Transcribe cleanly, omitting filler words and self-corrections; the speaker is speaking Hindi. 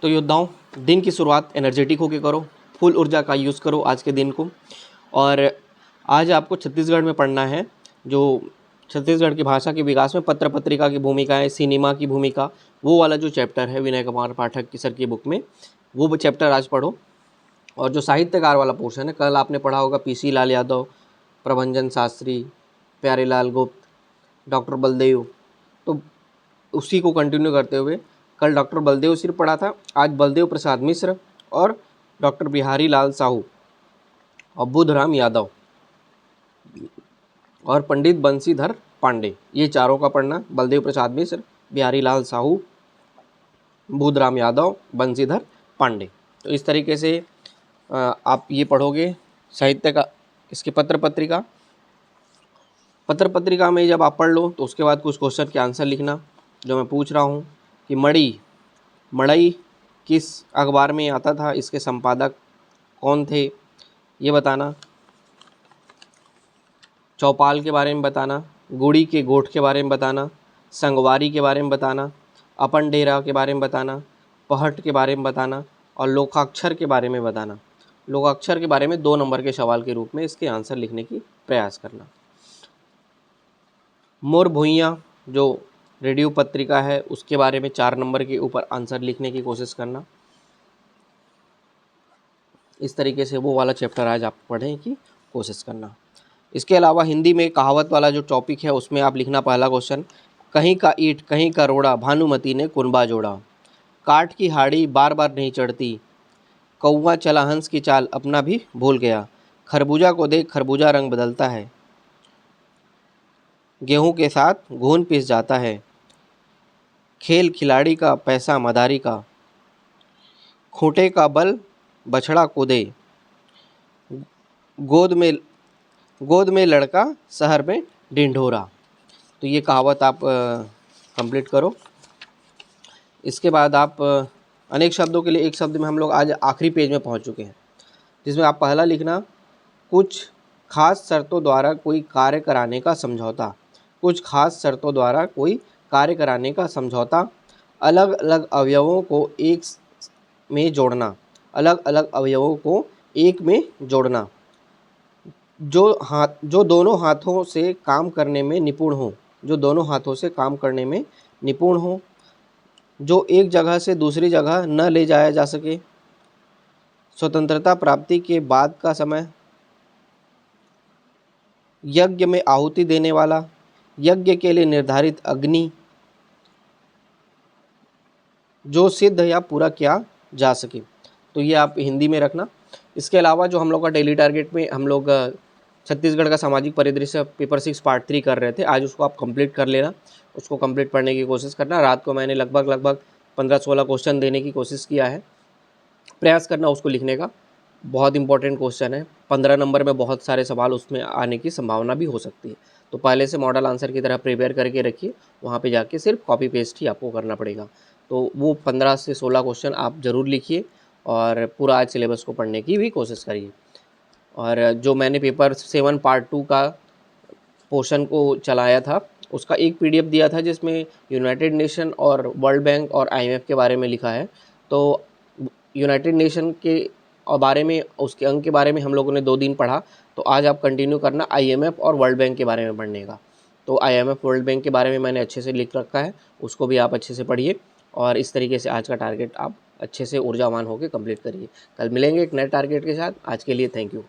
तो योद्धाओं, दिन की शुरुआत एनर्जेटिक होकर करो, फुल ऊर्जा का यूज़ करो आज के दिन को। और आज आपको छत्तीसगढ़ में पढ़ना है, जो छत्तीसगढ़ की भाषा के विकास में पत्र पत्रिका की भूमिका है, सिनेमा की भूमिका, वो वाला जो चैप्टर है विनय कुमार पाठक की सर की बुक में, वो चैप्टर आज पढ़ो। और जो साहित्यकार वाला पोर्शन है, कल आपने पढ़ा होगा पीसी लाल यादव, प्रभंजन शास्त्री, प्यारेलाल गुप्त, डॉक्टर बलदेव, तो उसी को कंटिन्यू करते हुए कल डॉक्टर बलदेव सिर्फ पढ़ा था, आज बलदेव प्रसाद मिश्र और डॉक्टर बिहारी लाल साहू और बुधराम यादव और पंडित बंशीधर पांडे, ये चारों का पढ़ना, बलदेव प्रसाद मिश्र, बिहारी लाल साहू, बुधराम यादव, बंशीधर पांडे। तो इस तरीके से आप ये पढ़ोगे साहित्य का, इसके पत्र पत्रिका में जब आप पढ़ लो तो उसके बाद कुछ क्वेश्चन के आंसर लिखना जो मैं पूछ रहा हूँ कि मड़ई किस अखबार में आता था, इसके संपादक कौन थे ये बताना, चौपाल के बारे में बताना, गुड़ी के गोठ के बारे में बताना, संगवारी के बारे में बताना, अपन डेरा के बारे में बताना, पहट के बारे में बताना और लोकाक्षर के बारे में बताना। लोकाक्षर के बारे में 2 नंबर के सवाल के रूप में इसके आंसर लिखने की प्रयास करना। मोर भुइयाँ जो रेडियो पत्रिका है उसके बारे में 4 नंबर के ऊपर आंसर लिखने की कोशिश करना। इस तरीके से वो वाला चैप्टर आज आप पढ़ने की कोशिश करना। इसके अलावा हिंदी में कहावत वाला जो टॉपिक है उसमें आप लिखना पहला क्वेश्चन, कहीं का ईंट कहीं का रोड़ा, भानुमती ने कुनबा जोड़ा। काठ की हाड़ी बार बार नहीं चढ़ती, कौवा चला हंस की चाल अपना भी भूल गया। खरबूजा को देख खरबूजा रंग बदलता है, गेहूं के साथ घून पिस जाता है। खेल खिलाड़ी का पैसा मदारी का, खूंटे का बल बछड़ा कूदे। गोद में लड़का शहर में ढिंढोरा। तो ये कहावत आप कंप्लीट करो। इसके बाद आप अनेक शब्दों के लिए एक शब्द में हम लोग आज आखिरी पेज में पहुंच चुके हैं, जिसमें आप पहला लिखना, कुछ खास शर्तों द्वारा कोई कार्य कराने का समझौता। कुछ खास शर्तों द्वारा कोई कार्य कराने का समझौता, अलग अलग अवयवों को एक में जोड़ना, अलग अलग अवयवों को एक में जोड़ना। जो दोनों हाथों से काम करने में निपुण हो, जो दोनों हाथों से काम करने में निपुण हो, जो एक जगह से दूसरी जगह न ले जाया जा सके। स्वतंत्रता प्राप्ति के बाद का समय, यज्ञ में आहुति देने वाला, यज्ञ के लिए निर्धारित अग्नि, जो सिद्ध या पूरा किया जा सके। तो ये आप हिंदी में रखना। इसके अलावा जो हम लोग का डेली टारगेट में हम लोग छत्तीसगढ़ का सामाजिक परिदृश्य पेपर 6 पार्ट 3 कर रहे थे, आज उसको आप कंप्लीट कर लेना, उसको कंप्लीट पढ़ने की कोशिश करना। रात को मैंने लगभग 15-16 क्वेश्चन देने की कोशिश किया है, प्रयास करना उसको लिखने का। बहुत इंपॉर्टेंट क्वेश्चन है, 15 नंबर में बहुत सारे सवाल उसमें आने की संभावना भी हो सकती है, तो पहले से मॉडल आंसर की तरह प्रिपेयर करके रखिए। वहाँ पे जाके सिर्फ कॉपी पेस्ट ही आपको करना पड़ेगा। तो वो 15 से 16 क्वेश्चन आप ज़रूर लिखिए और पूरा आज सिलेबस को पढ़ने की भी कोशिश करिए। और जो मैंने पेपर 7 पार्ट 2 का पोर्शन को चलाया था, उसका एक पीडीएफ दिया था जिसमें यूनाइटेड नेशन और वर्ल्ड बैंक और आईएमएफ के बारे में लिखा है। तो यूनाइटेड नेशन के बारे में, उसके अंक के बारे में हम लोगों ने 2 दिन पढ़ा, तो आज आप कंटिन्यू करना आईएमएफ और वर्ल्ड बैंक के बारे में पढ़ने का। तो आईएमएफ वर्ल्ड बैंक के बारे में मैंने अच्छे से लिख रखा है, उसको भी आप अच्छे से पढ़िए और इस तरीके से आज का टारगेट आप अच्छे से ऊर्जावान होकर कंप्लीट करिए। कल मिलेंगे एक नए टारगेट के साथ। आज के लिए थैंक यू।